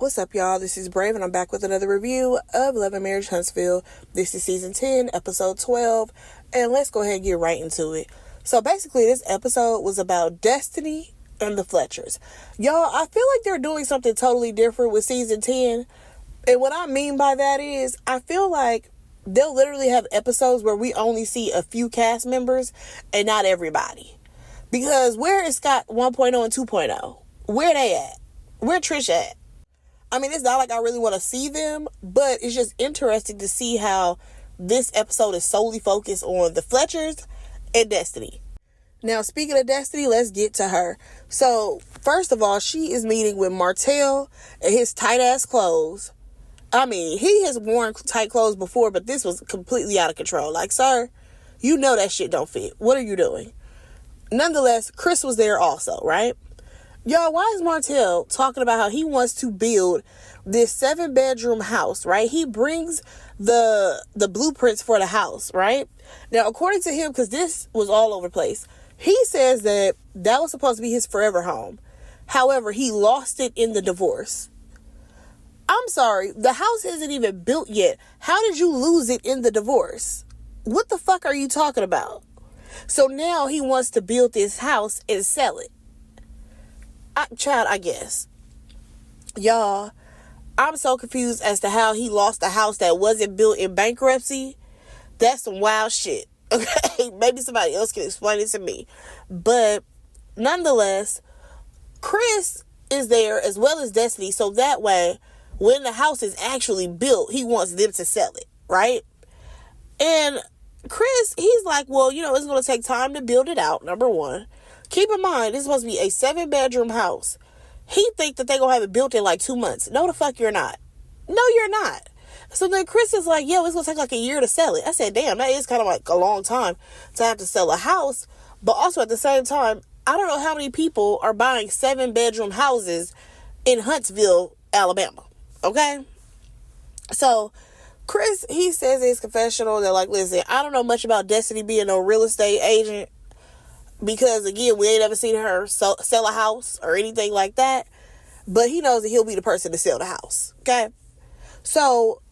What's up, y'all? This is Brave, and I'm back with another review of Love and Marriage Huntsville. This is Season 10, Episode 12, and let's go ahead and get right into it. So basically, this episode was about Destiny and the Fletchers. Y'all, I feel like they're doing something totally different with Season 10, and what I mean by that is, I feel like they'll literally have episodes where we only see a few cast members and not everybody. Because where is Scott 1.0 and 2.0? Where they at? Where Trish at? I mean, it's not like I really want to see them, but it's just interesting to see how this episode is solely focused on the Fletchers and Destiny. Now, speaking of Destiny, let's get to her. So, first of all, she is meeting with Martell and his tight-ass clothes. I mean, he has worn tight clothes before, but this was completely out of control. Like, sir, you know that shit don't fit. What are you doing? Nonetheless, Chris was there also, right? Y'all, why is Martell talking about how he wants to build this 7-bedroom house, right? He brings the blueprints for the house, right? Now, according to him, because this was all over the place, he says that was supposed to be his forever home. However, he lost it in the divorce. I'm sorry, the house isn't even built yet. How did you lose it in the divorce? What the fuck are you talking about? So now he wants to build this house and sell it. I guess. Y'all, I'm so confused as to how he lost a house that wasn't built in bankruptcy. That's some wild shit. Okay, maybe somebody else can explain it to me. But nonetheless, Chris is there as well as Destiny. So that way, when the house is actually built, he wants them to sell it, right? And Chris, he's like, well, it's going to take time to build it out, number one. Keep in mind, this is supposed to be a 7-bedroom house. He think that they're going to have it built in like 2 months. No, the fuck you're not. No, you're not. So then Chris is like, it's going to take like a year to sell it. I said, damn, that is kind of like a long time to have to sell a house. But also at the same time, I don't know how many people are buying 7-bedroom houses in Huntsville, Alabama. Okay? So Chris, he says in his confessional that, like, listen, I don't know much about Destiny being a real estate agent. Because, again, we ain't ever seen her sell a house or anything like that. But he knows that he'll be the person to sell the house. Okay? So,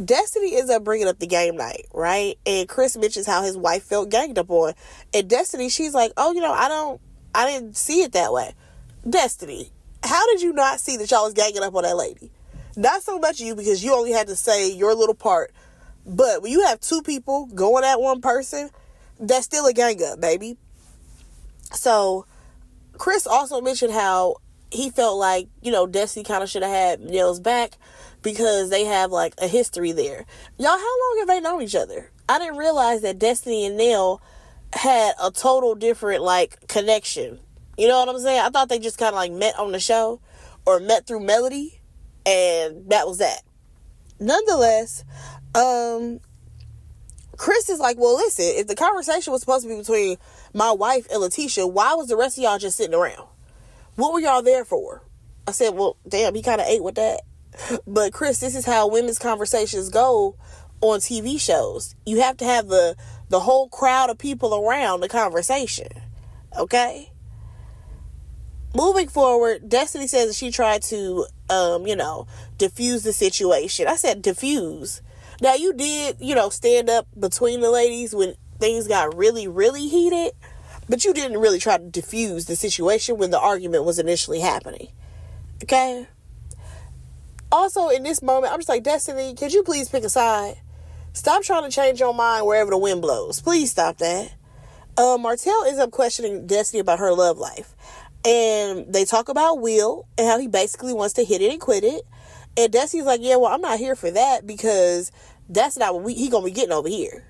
Destiny ends up bringing up the game night, right? And Chris mentions how his wife felt ganged up on. And Destiny, she's like, I didn't see it that way. Destiny, how did you not see that y'all was ganging up on that lady? Not so much you, because you only had to say your little part. But when you have two people going at one person, that's still a gang up, baby. So, Chris also mentioned how he felt like, Destiny kind of should have had Nell's back because they have, like, a history there. Y'all, how long have they known each other? I didn't realize that Destiny and Nell had a total different, like, connection. You know what I'm saying? I thought they just kind of, like, met on the show or met through Melody, and that was that. Nonetheless, Chris is like, well, listen, if the conversation was supposed to be between my wife and Letitia, why was the rest of y'all just sitting around? What were y'all there for? I said, well, damn, he kind of ate with that. But Chris, this is how women's conversations go on TV shows. You have to have the whole crowd of people around the conversation. Okay? Moving forward, Destiny says that she tried to, diffuse the situation. I said diffuse. Now, you did, stand up between the ladies when things got really, really heated, but you didn't really try to diffuse the situation when the argument was initially happening. Okay? Also, in this moment, I'm just like, Destiny, could you please pick a side? Stop trying to change your mind wherever the wind blows. Please stop that. Martell ends up questioning Destiny about her love life. And they talk about Will and how he basically wants to hit it and quit it. And Destiny's like, yeah, well, I'm not here for that because that's not what he gonna be getting over here.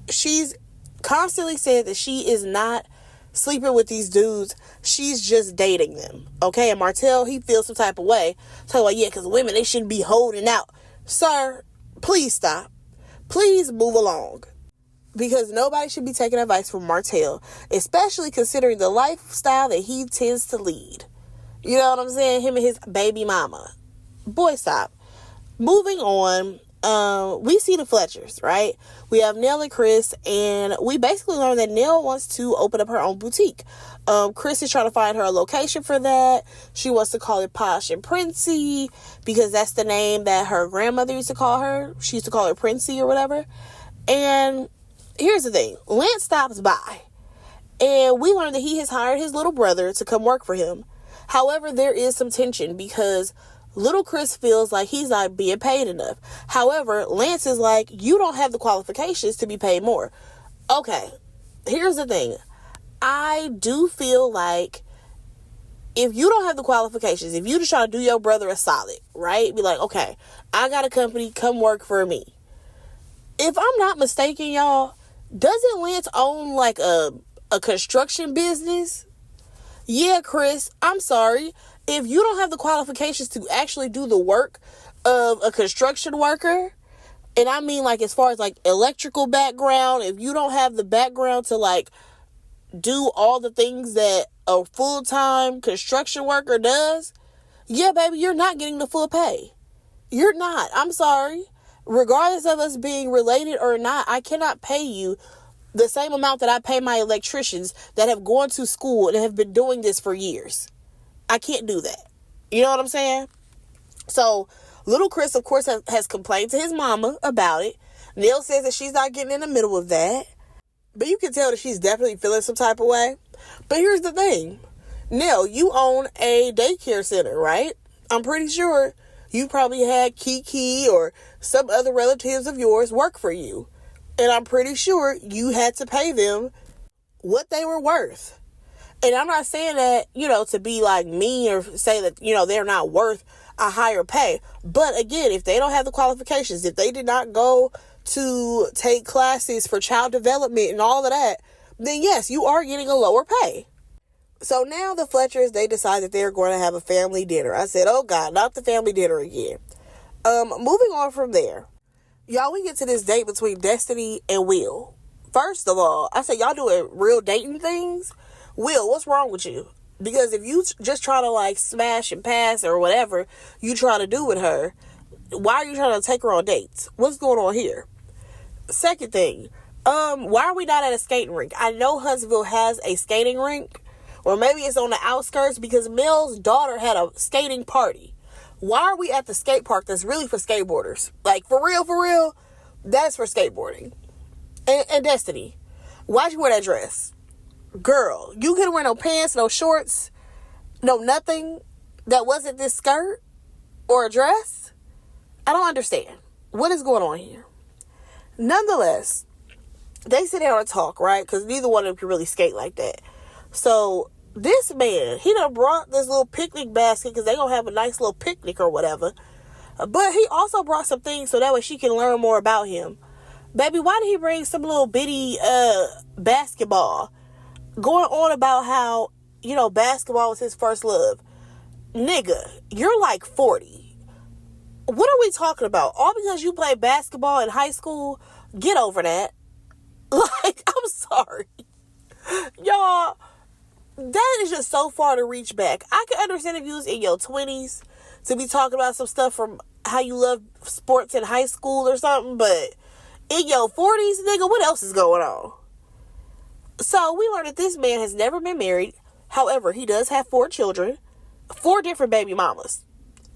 She's constantly said that she is not sleeping with these dudes. She's just dating them. Okay? And Martell, he feels some type of way. So like, yeah, because women, they shouldn't be holding out. Sir, please stop. Please move along. Because nobody should be taking advice from Martell, especially considering the lifestyle that he tends to lead. You know what I'm saying? Him and his baby mama. Boy, stop. Moving on, we see the Fletchers, right? We have Nell and Chris, and we basically learn that Nell wants to open up her own boutique. Chris is trying to find her a location for that. She wants to call it Posh and Princey because that's the name that her grandmother used to call her. She used to call her Princey or whatever. And here's the thing. Lance stops by, and we learn that he has hired his little brother to come work for him. However, there is some tension because little Chris feels like he's not being paid enough. However, Lance is like, you don't have the qualifications to be paid more. Okay, here's the thing. I do feel like if you don't have the qualifications, if you just try to do your brother a solid, right? Be like, okay, I got a company, come work for me. If I'm not mistaken, y'all, doesn't Lance own like a construction business? Yeah, Chris, I'm sorry. If you don't have the qualifications to actually do the work of a construction worker, and I mean like as far as like electrical background, if you don't have the background to like do all the things that a full-time construction worker does, yeah, baby, you're not getting the full pay. You're not. I'm sorry. Regardless of us being related or not, I cannot pay you the same amount that I pay my electricians that have gone to school and have been doing this for years. I can't do that. You know what I'm saying? So, little Chris, of course, has complained to his mama about it. Neil says that she's not getting in the middle of that. But you can tell that she's definitely feeling some type of way. But here's the thing. Neil, you own a daycare center, right? I'm pretty sure you probably had Kiki or some other relatives of yours work for you. And I'm pretty sure you had to pay them what they were worth. And I'm not saying that, to be like mean or say that, they're not worth a higher pay. But again, if they don't have the qualifications, if they did not go to take classes for child development and all of that, then yes, you are getting a lower pay. So now the Fletchers, they decide that they're going to have a family dinner. I said, oh God, not the family dinner again. Moving on from there. Y'all, we get to this date between Destiny and Will. First of all, I said, y'all doing real dating things? Will, what's wrong with you? Because if you just try to like smash and pass or whatever you try to do with her, why are you trying to take her on dates? What's going on here? Second thing, why are we not at a skating rink? I know Huntsville has a skating rink, or maybe it's on the outskirts because Mel's daughter had a skating party. Why are we at the skate park that's really for skateboarders? Like, for real, that's for skateboarding. And Destiny, why'd you wear that dress? Girl, you couldn't wear no pants, no shorts, no nothing that wasn't this skirt or a dress? I don't understand. What is going on here? Nonetheless, they sit down and talk, right? Because neither one of them can really skate like that. So this man, he done brought this little picnic basket because they gonna have a nice little picnic or whatever. But he also brought some things so that way she can learn more about him. Baby, why did he bring some little bitty basketball? Going on about how, basketball was his first love. Nigga, you're like 40. What are we talking about? All because you played basketball in high school? Get over that. Like, I'm sorry. Y'all, that is just so far to reach back. I can understand if you was in your 20s to be talking about some stuff from how you love sports in high school or something, but in your 40s, nigga, what else is going on? So we learned that this man has never been married. However, he does have 4 children. 4 different baby mamas.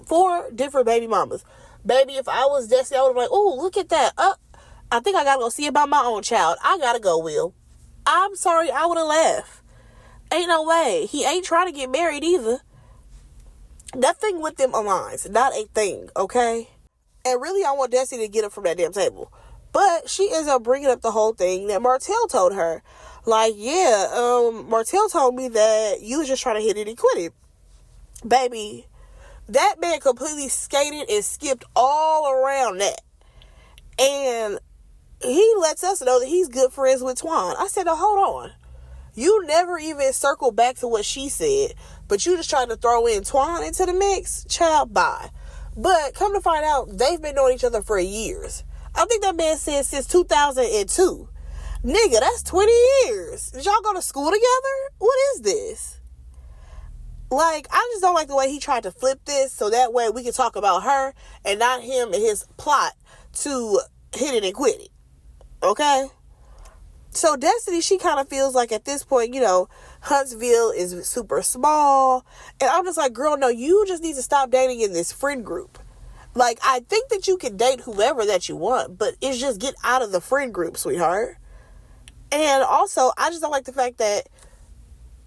4 different baby mamas. Baby, if I was Destiny, I would have been like, oh, look at that. I think I gotta go see about my own child. I gotta go, Will. I'm sorry, I would have laughed. Ain't no way. He ain't trying to get married either. Nothing with them aligns. Not a thing, okay? And really, I want Destiny to get up from that damn table. But she ends up bringing up the whole thing that Martell told her. Like, yeah, Martell told me that you was just trying to hit it and quit it. Baby, that man completely skated and skipped all around that. And he lets us know that he's good friends with Twan. I said, now, hold on. You never even circled back to what she said, but you just trying to throw in Twan into the mix? Child, bye. But come to find out, they've been knowing each other for years. I think that man said since 2002. Nigga, that's 20 years. Did y'all go to school together? What is this? Like, I just don't like the way he tried to flip this so that way we can talk about her and not him and his plot to hit it and quit it. Okay? So Destiny, she kind of feels like at this point, Huntsville is super small. And I'm just like, girl, no, you just need to stop dating in this friend group. Like, I think that you can date whoever that you want, but it's just get out of the friend group, sweetheart. And also, I just don't like the fact that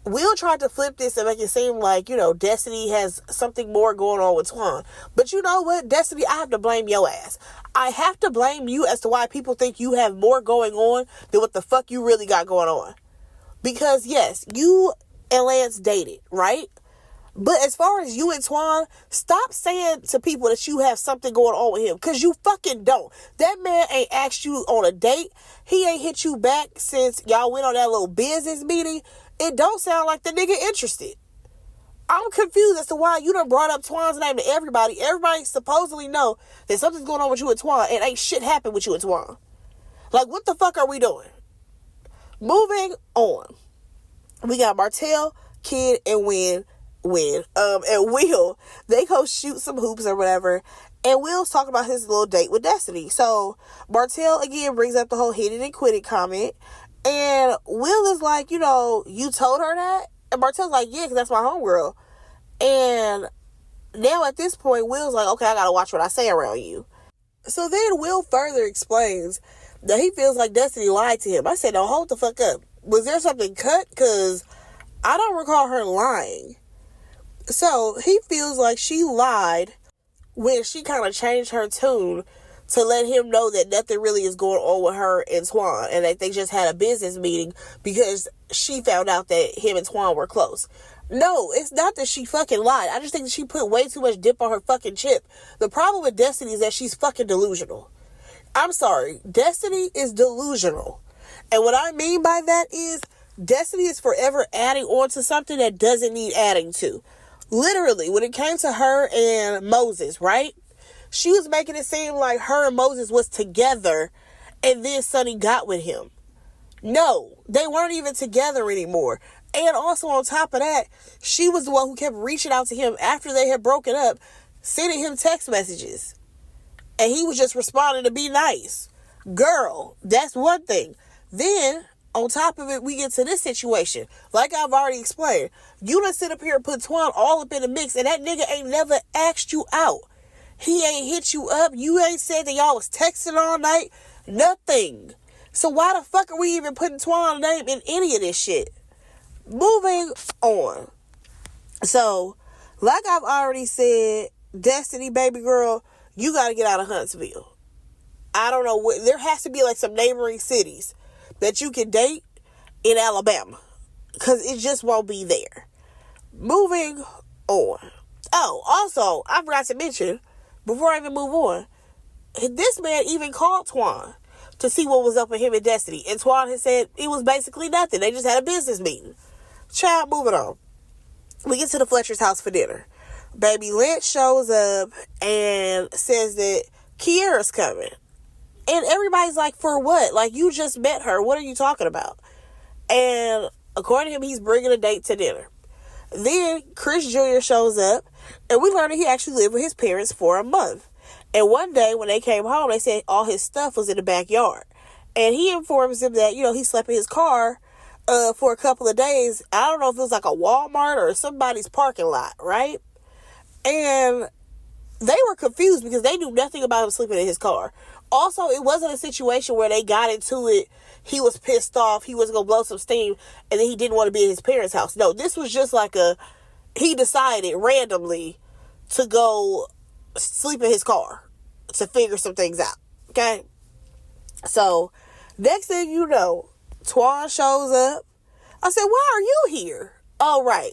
Will tried to flip this and make it seem like, Destiny has something more going on with Twan. But you know what, Destiny, I have to blame your ass. I have to blame you as to why people think you have more going on than what the fuck you really got going on. Because, yes, you and Lance dated, right? But as far as you and Twan, stop saying to people that you have something going on with him. Because you fucking don't. That man ain't asked you on a date. He ain't hit you back since y'all went on that little business meeting. It don't sound like the nigga interested. I'm confused as to why you done brought up Twan's name to everybody. Everybody supposedly know that something's going on with you and Twan, and ain't shit happened with you and Twan. Like, what the fuck are we doing? Moving on. We got Martell, Kid, and Win. And Will, they go shoot some hoops or whatever. And Will's talking about his little date with Destiny. So, Martell, again, brings up the whole hit it and quit it comment. And Will is like, you told her that? And Martell's like, yeah, because that's my homegirl. And now at this point, Will's like, okay, I got to watch what I say around you. So then Will further explains that he feels like Destiny lied to him. I said, no, hold the fuck up. Was there something cut? Because I don't recall her lying. So he feels like she lied when she kind of changed her tune to let him know that nothing really is going on with her and Twan, and that they just had a business meeting because she found out that him and Twan were close. No, it's not that she fucking lied. I just think that she put way too much dip on her fucking chip. The problem with Destiny is that she's fucking delusional. I'm sorry. Destiny is delusional. And what I mean by that is Destiny is forever adding on to something that doesn't need adding to. Literally, when it came to her and Moses, right? She was making it seem like her and Moses was together and then Sonny got with him. No, they weren't even together anymore. And also on top of that, she was the one who kept reaching out to him after they had broken up, sending him text messages. And he was just responding to be nice. Girl, that's one thing. Then, on top of it, we get to this situation. Like I've already explained, you done sit up here and put Twan all up in the mix, and that nigga ain't never asked you out. He ain't hit you up. You ain't said that y'all was texting all night. Nothing. So why the fuck are we even putting Twan's name in any of this shit? Moving on. So, like I've already said, Destiny, baby girl, you gotta get out of Huntsville. I don't know. There has to be like some neighboring cities that you can date in Alabama. Because it just won't be there. Moving on. Oh, also, I forgot to mention, before I even move on, this man even called Twan to see what was up with him and Destiny. And Twan had said it was basically nothing. They just had a business meeting. Child, moving on. We get to the Fletcher's house for dinner. Baby Lynch shows up and says that Kiera's coming. And everybody's like, for what? Like, you just met her. What are you talking about? And according to him, he's bringing a date to dinner. Then Chris Jr. shows up, and we learn that he actually lived with his parents for a month. And one day when they came home, they said all his stuff was in the backyard. And he informs them that, he slept in his car for a couple of days. I don't know if it was like a Walmart or somebody's parking lot, right? And they were confused because they knew nothing about him sleeping in his car. Also, it wasn't a situation where they got into it. He was pissed off. He was going to blow some steam. And then he didn't want to be at his parents' house. No, this was just like he decided randomly to go sleep in his car to figure some things out. Okay? So, next thing you know, Twan shows up. I said, why are you here? Oh, right.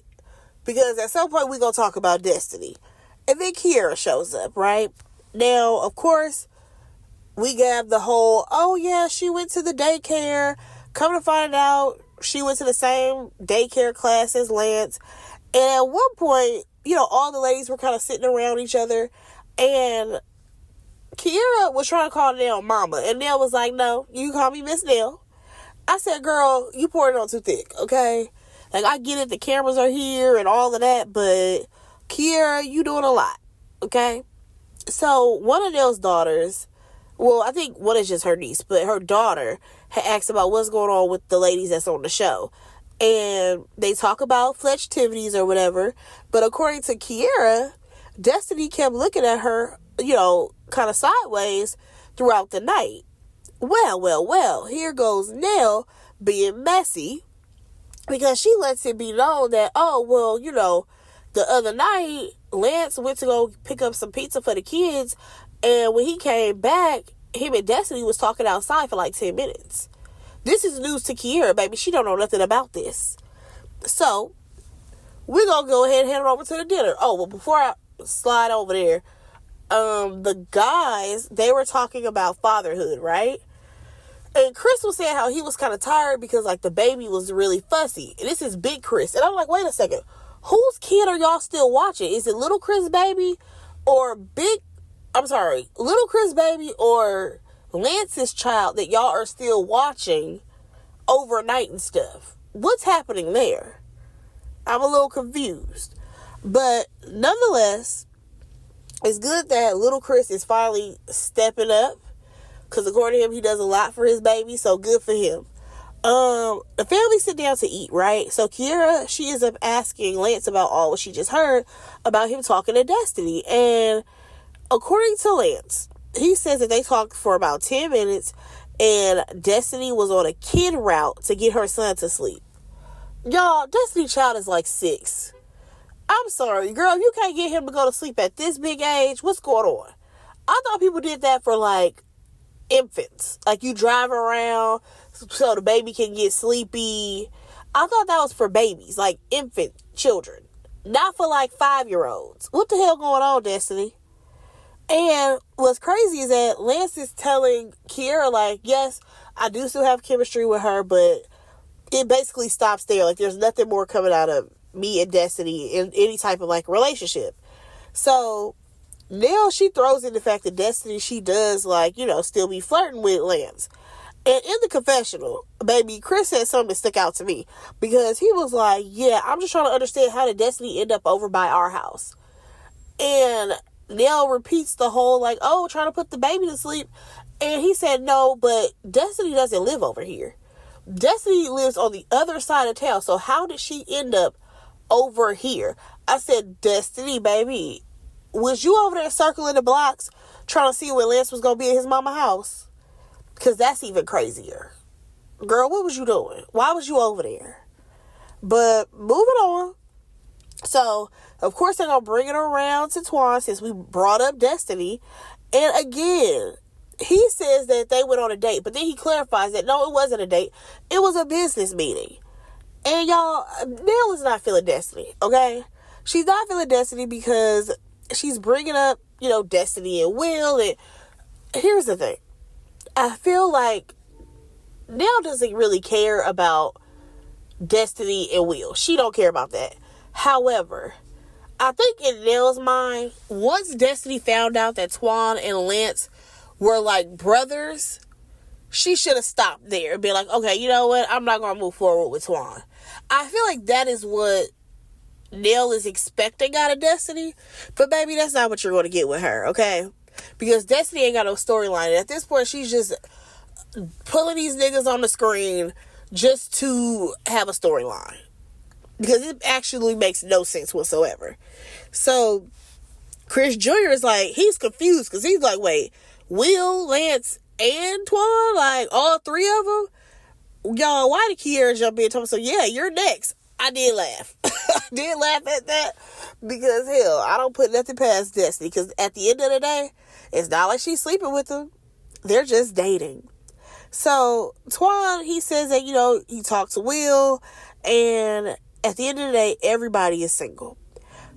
Because at some point we're going to talk about Destiny. And then Kiera shows up, right? Now, of course, we got the whole, oh yeah, she went to the daycare. Come to find out, she went to the same daycare class as Lance. And at one point, all the ladies were kind of sitting around each other. And Kiera was trying to call Nell Mama. And Nell was like, no, you can call me Miss Nell. I said, girl, you poured it on too thick, okay? Like, I get it, the cameras are here and all of that, but Kiera, you doing a lot, okay? So, one of Nell's daughters, well, I think one is just her niece, but her daughter had asked about what's going on with the ladies that's on the show. And they talk about flexibilities or whatever, but according to Kiera, Destiny kept looking at her, kind of sideways throughout the night. Well, here goes Nell being messy, because she lets it be known that, the other night, Lance went to go pick up some pizza for the kids, and when he came back, him and Destiny was talking outside for like 10 minutes. This is news to Kiera, baby. She don't know nothing about this. So, we're going to go ahead and head over to the dinner. Oh, well, before I slide over there, the guys, they were talking about fatherhood, right? And Chris was saying how he was kind of tired because, like, the baby was really fussy. And this is big Chris. And I'm like, wait a second. Whose kid are y'all still watching? Is it little Chris baby or little Chris baby or Lance's child that y'all are still watching overnight and stuff? What's happening there? I'm a little confused. But nonetheless, it's good that little Chris is finally stepping up, because according to him, he does a lot for his baby, so good for him. The family sit down to eat, right? So Kiera, she ends up asking Lance about all what she just heard about him talking to Destiny. And according to Lance, he says that they talked for about 10 minutes and Destiny was on a kid route to get her son to sleep. Y'all, Destiny's child is like 6. I'm sorry, girl, you can't get him to go to sleep at this big age. What's going on? I thought people did that for, like, infants. Like, you drive around so the baby can get sleepy. I thought that was for babies, like infant children. Not for, like, 5-year-olds. What the hell going on, Destiny? And what's crazy is that Lance is telling Kiera, like, yes, I do still have chemistry with her, but it basically stops there. Like, there's nothing more coming out of me and Destiny in any type of, like, relationship. So now she throws in the fact that Destiny, she does, like, still be flirting with Lance. And in the confessional, baby, Chris said something that stuck out to me, because he was like, yeah, I'm just trying to understand how did Destiny end up over by our house. And Nell repeats the whole, like, oh, trying to put the baby to sleep. And he said, no, but Destiny doesn't live over here. Destiny lives on the other side of town. So how did she end up over here? I said, Destiny, baby, was you over there circling the blocks trying to see where Lance was going to be at his mama's house? Because that's even crazier. Girl, what was you doing? Why was you over there? But moving on. So, of course, they're going to bring it around to Twan since we brought up Destiny. And again, he says that they went on a date. But then he clarifies that, no, it wasn't a date. It was a business meeting. And y'all, Nell is not feeling Destiny, okay? She's not feeling Destiny because she's bringing up, Destiny and Will. And here's the thing. I feel like Nell doesn't really care about Destiny and Will. She don't care about that. However, I think in Nell's mind, once Destiny found out that Twan and Lance were like brothers, she should have stopped there and been like, okay, you know what? I'm not going to move forward with Twan. I feel like that is what Nell is expecting out of Destiny. But baby, that's not what you're going to get with her, okay? Because Destiny ain't got no storyline. And at this point, she's just pulling these niggas on the screen just to have a storyline. Because it actually makes no sense whatsoever. So, Chris Jr. is like, he's confused. Because he's like, wait, Will, Lance, and Twan? Like, all 3 of them? Y'all, why did Kiera jump in and tell me, so yeah, you're next? I did laugh. I did laugh at that. Because, hell, I don't put nothing past Destiny. Because at the end of the day, it's not like she's sleeping with him. They're just dating. So, Twan, he says that, he talked to Will. And at the end of the day, everybody is single.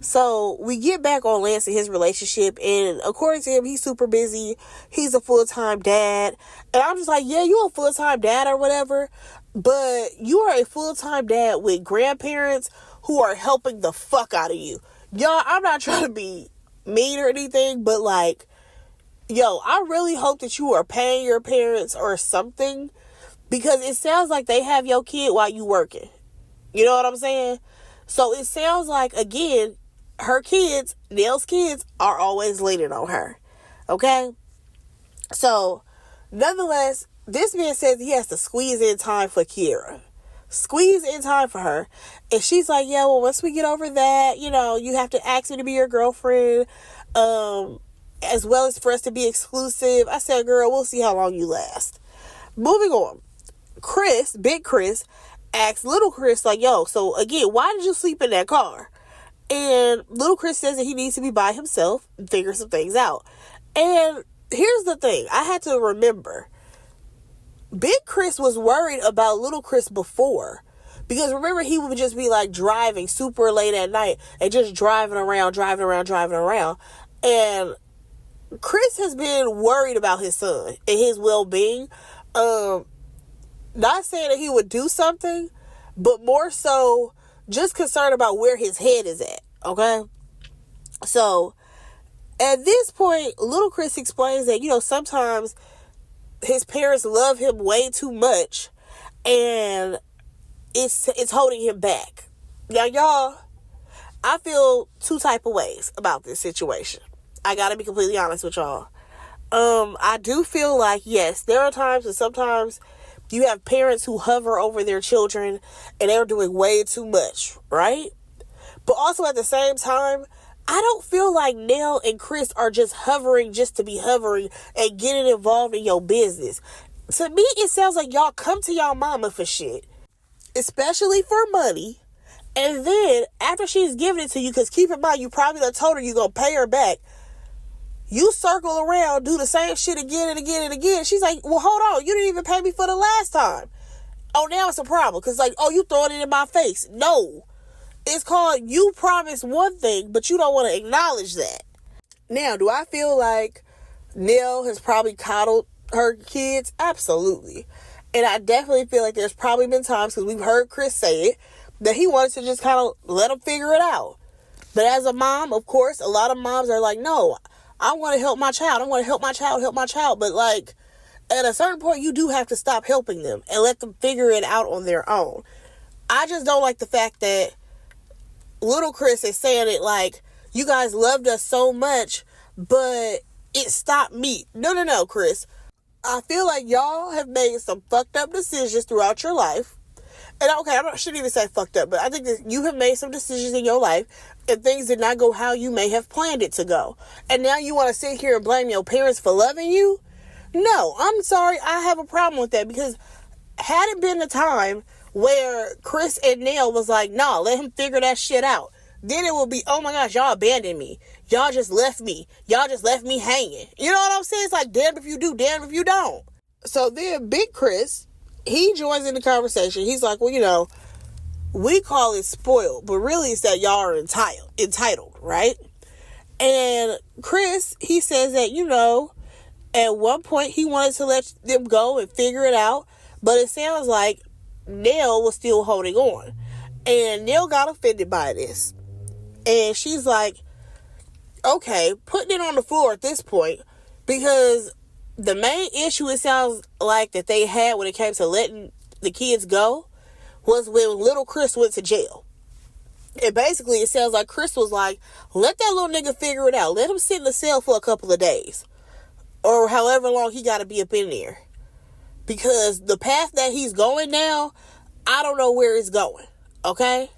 So, we get back on Lance and his relationship. And according to him, he's super busy. He's a full-time dad. And I'm just like, yeah, you a full-time dad or whatever. But you are a full-time dad with grandparents who are helping the fuck out of you. Y'all, I'm not trying to be mean or anything, but like, yo, I really hope that you are paying your parents or something, because it sounds like they have your kid while you working. You know what I'm saying? So it sounds like, again, her kids, Nell's kids, are always leaning on her. Okay? So, nonetheless, this man says he has to squeeze in time for Kiera. Squeeze in time for her. And she's like, yeah, well, once we get over that, you have to ask me to be your girlfriend, as well as for us to be exclusive. I said, girl, we'll see how long you last. Moving on. Big Chris, asks little Chris, like, yo, so again, why did you sleep in that car? And little Chris says that he needs to be by himself and figure some things out. And here's the thing. I had to remember. Big Chris was worried about little Chris before. Because remember, he would just be like driving super late at night and just driving around. And Chris has been worried about his son and his well-being. Not saying that he would do something, but more so just concerned about where his head is at, okay? So, at this point, little Chris explains that, sometimes his parents love him way too much, and it's holding him back. Now, y'all, I feel two type of ways about this situation. I gotta be completely honest with y'all. I do feel like, yes, there are times and sometimes you have parents who hover over their children and they're doing way too much, right? But also at the same time, I don't feel like Nell and Chris are just hovering just to be hovering and getting involved in your business. To me, it sounds like y'all come to y'all mama for shit, especially for money. And then after she's giving it to you, because keep in mind, you probably done told her you're going to pay her back. You circle around, do the same shit again and again and again. She's like, well, hold on. You didn't even pay me for the last time. Oh, now it's a problem. Because you throwing it in my face. No. It's called you promised one thing, but you don't want to acknowledge that. Now, do I feel like Nell has probably coddled her kids? Absolutely. And I definitely feel like there's probably been times, because we've heard Chris say it, that he wants to just kind of let them figure it out. But as a mom, of course, a lot of moms are like, no, I want to help my child. But at a certain point, you do have to stop helping them and let them figure it out on their own. I just don't like the fact that little Chris is saying it like, you guys loved us so much, but it stopped me. No, Chris. I feel like y'all have made some fucked up decisions throughout your life. And okay, I shouldn't even say fucked up, but I think that you have made some decisions in your life and things did not go how you may have planned it to go. And now you want to sit here and blame your parents for loving you? No, I'm sorry. I have a problem with that, because had it been the time where Chris and Nell was like, nah, let him figure that shit out, then it would be, oh my gosh, y'all abandoned me. Y'all just left me. Y'all just left me hanging. You know what I'm saying? It's like, damn if you do, damn if you don't. So then Big Chris, he joins in the conversation. He's like, well, we call it spoiled, but really it's that y'all are entitled, right? And Chris, he says that, at one point he wanted to let them go and figure it out, but it sounds like Nell was still holding on. And Nell got offended by this. And she's like, okay, putting it on the floor at this point, because the main issue it sounds like that they had when it came to letting the kids go was when little Chris went to jail. And basically it sounds like Chris was like, let that little nigga figure it out. Let him sit in the cell for a couple of days. Or however long he got to be up in there. Because the path that he's going now, I don't know where it's going. Okay?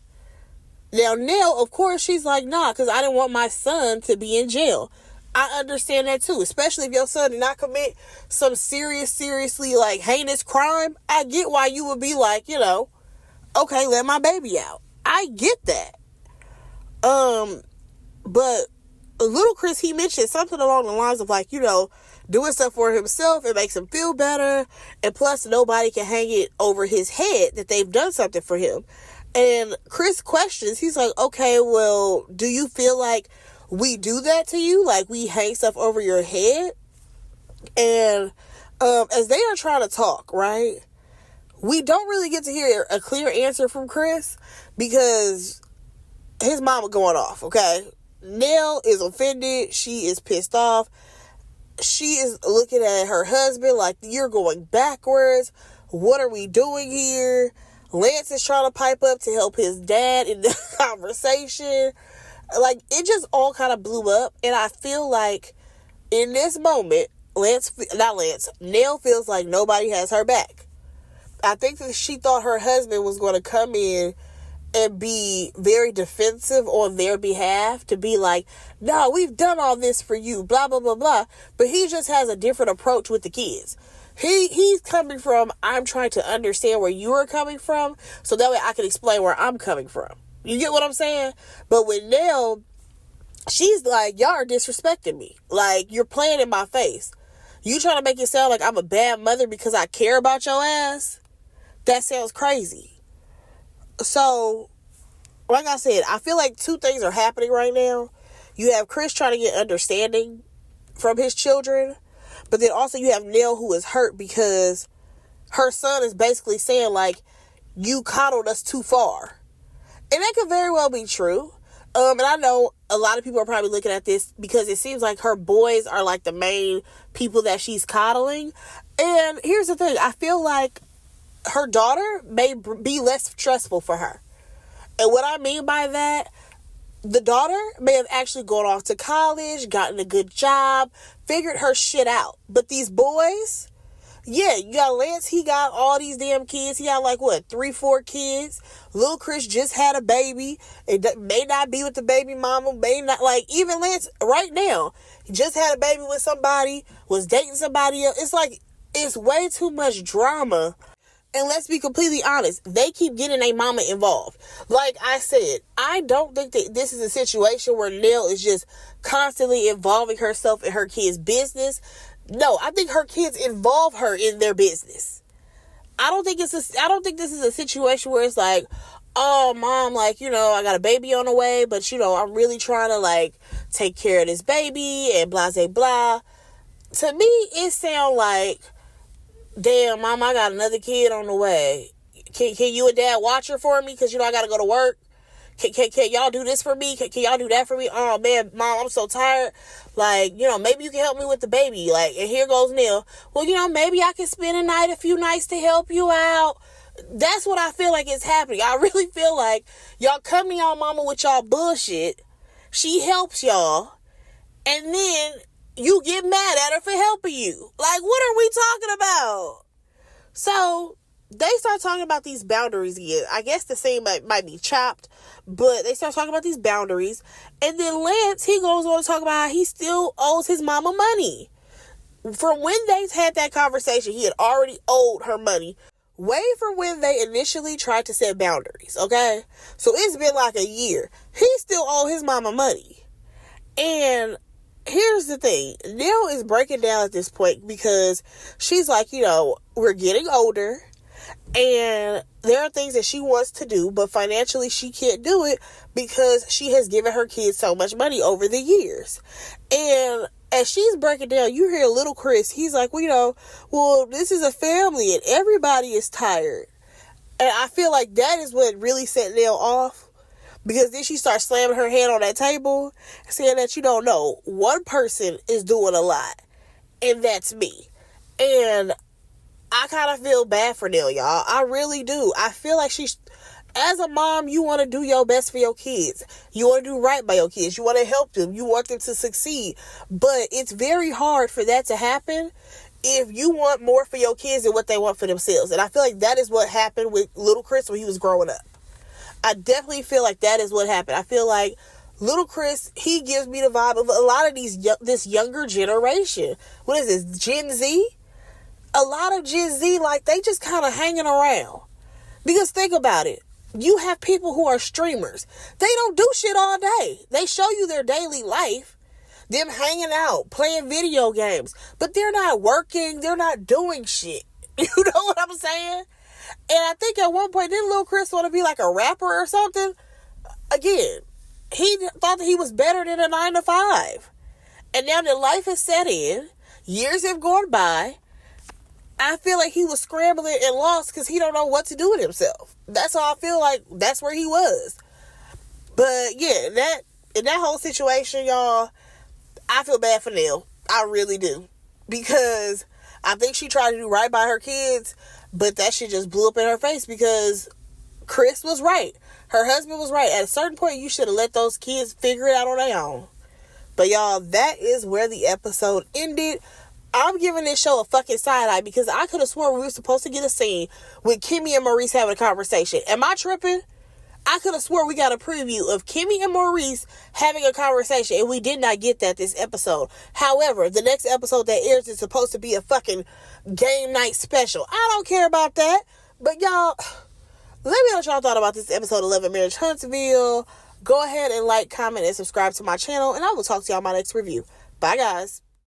Now, Nell, of course, she's like, nah, because I didn't want my son to be in jail. I understand that too, especially if your son did not commit some seriously heinous crime. I get why you would be like, okay, let my baby out. I get that. But little Chris, he mentioned something along the lines of doing stuff for himself. It makes him feel better. And plus, nobody can hang it over his head that they've done something for him. And Chris questions, he's like, okay, well, do you feel like we do that to you? Like we hang stuff over your head? And as they are trying to talk, right, we don't really get to hear a clear answer from Chris, because his mama going off, okay? Nell is offended. She is pissed off. She is looking at her husband like, you're going backwards. What are we doing here? Lance is trying to pipe up to help his dad in the conversation. Like, it just all kind of blew up. And I feel like in this moment, Nell feels like nobody has her back. I think that she thought her husband was going to come in and be very defensive on their behalf, to be like, no, we've done all this for you, blah, blah, blah, blah. But he just has a different approach with the kids. He's coming from, I'm trying to understand where you are coming from, so that way I can explain where I'm coming from. You get what I'm saying? But with Nell, she's like, y'all are disrespecting me. Like, you're playing in my face. You trying to make it sound like I'm a bad mother because I care about your ass? That sounds crazy. So, like I said, I feel like two things are happening right now. You have Chris trying to get understanding from his children, but then also you have Nell who is hurt because her son is basically saying, like, you coddled us too far. And that could very well be true. And I know a lot of people are probably looking at this because it seems like her boys are like the main people that she's coddling. And here's the thing. I feel like her daughter may be less stressful for her. And what I mean by that, the daughter may have actually gone off to college, gotten a good job, figured her shit out. But these boys, yeah, you got Lance, he got all these damn kids. He got like, 3-4 kids. Little Chris just had a baby. It may not be with the baby mama, may not, like, even Lance right now, he just had a baby with somebody, was dating somebody else. It's like, it's way too much drama. And let's be completely honest, they keep getting a mama involved. Like I said, I don't think that this is a situation where Nell is just constantly involving herself in her kids' business. No, I think her kids involve her in their business. I don't think this is a situation where it's like, oh, mom, like, I got a baby on the way, but, I'm really trying to, like, take care of this baby and blah, blah, blah. To me, it sounds like, damn, mom, I got another kid on the way. Can you and dad watch her for me? Because, I got to go to work. Can y'all do this for me? Can y'all do that for me? Oh, man, mom, I'm so tired. Like, maybe you can help me with the baby. Like, and here goes Neil. Well, maybe I can spend a few nights to help you out. That's what I feel like is happening. I really feel like y'all come to y'all mama with y'all bullshit. She helps y'all. And then you get mad at her for helping you. Like, what are we talking about? So they start talking about these boundaries again. I guess the scene might be chopped, but they start talking about these boundaries. And then Lance, he goes on to talk about how he still owes his mama money. From when they had that conversation, he had already owed her money. Way from when they initially tried to set boundaries, okay? So it's been like a year. He still owes his mama money. And here's the thing. Nell is breaking down at this point because she's like, we're getting older. And there are things that she wants to do, but financially she can't do it because she has given her kids so much money over the years. And as she's breaking down, you hear little Chris, he's like, well, this is a family and everybody is tired. And I feel like that is what really set Nell off. Because then she starts slamming her hand on that table, saying that, one person is doing a lot, and that's me. And I kind of feel bad for Nell, y'all. I really do. I feel like as a mom, you want to do your best for your kids. You want to do right by your kids. You want to help them. You want them to succeed. But it's very hard for that to happen if you want more for your kids than what they want for themselves. And I feel like that is what happened with little Chris when he was growing up. I definitely feel like that is what happened. I feel like little Chris, he gives me the vibe of a lot of this younger generation. What is this, Gen Z? A lot of Gen Z, like, they just kind of hanging around. Because think about it. You have people who are streamers. They don't do shit all day. They show you their daily life. Them hanging out, playing video games. But they're not working. They're not doing shit. You know what I'm saying? And I think at one point, didn't Lil Chris want to be like a rapper or something? Again, he thought that he was better than a 9-to-5. And now that life has set in, years have gone by, I feel like he was scrambling and lost because he don't know what to do with himself. That's how I feel like that's where he was. But yeah, in that whole situation, y'all, I feel bad for Nell. I really do. Because I think she tried to do right by her kids, but that shit just blew up in her face because Chris was right. Her husband was right. At a certain point, you should have let those kids figure it out on their own. But y'all, that is where the episode ended. I'm giving this show a fucking side eye because I could have sworn we were supposed to get a scene with Kimmy and Maurice having a conversation. Am I tripping? I could have swore we got a preview of Kimmy and Maurice having a conversation, and we did not get that this episode. However, the next episode that airs is supposed to be a fucking game night special. I don't care about that. But y'all, let me know what y'all thought about this episode 11, Marriage Huntsville. Go ahead and like, comment, and subscribe to my channel, and I will talk to y'all in my next review. Bye, guys.